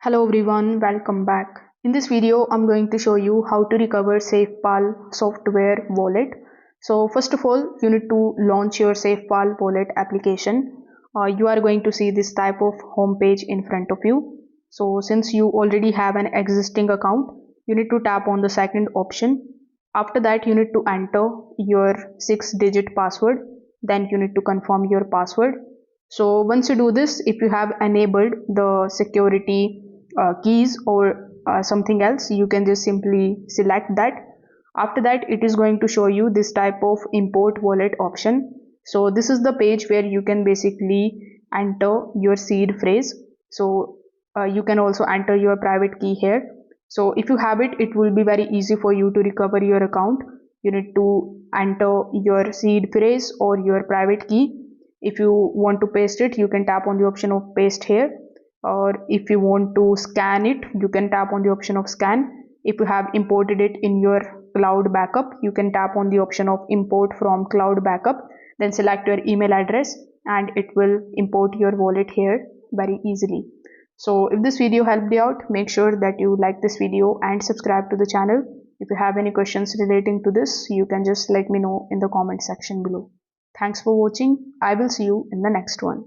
Hello everyone, welcome back. In this video, I'm going to show you how to recover Safepal Software Wallet. So first of all, you need to launch your Safepal Wallet application. You are going to see this type of home page in front of you. So since you already have an existing account, you need to tap on the second option. After that, you need to enter your 6-digit password. Then you need to confirm your password. So once you do this, if you have enabled the security keys or something else, you can just simply select that. After that, it is going to show you this type of import wallet option. So this is the page where you can basically enter your seed phrase. So you can also enter your private key here. So if you have it, it will be very easy for you to recover your account. You need to enter your seed phrase or your private key. If you want to paste it, you can tap on the option of paste here, or if you want to scan it, you can tap on the option of scan. If you have imported it in your cloud backup, you can tap on the option of import from cloud backup, then select your email address and it will import your wallet here very easily. So if this video helped you out, make sure that you like this video and subscribe to the channel. If you have any questions relating to this, you can just let me know in the comment section below. Thanks for watching. I will see you in the next one.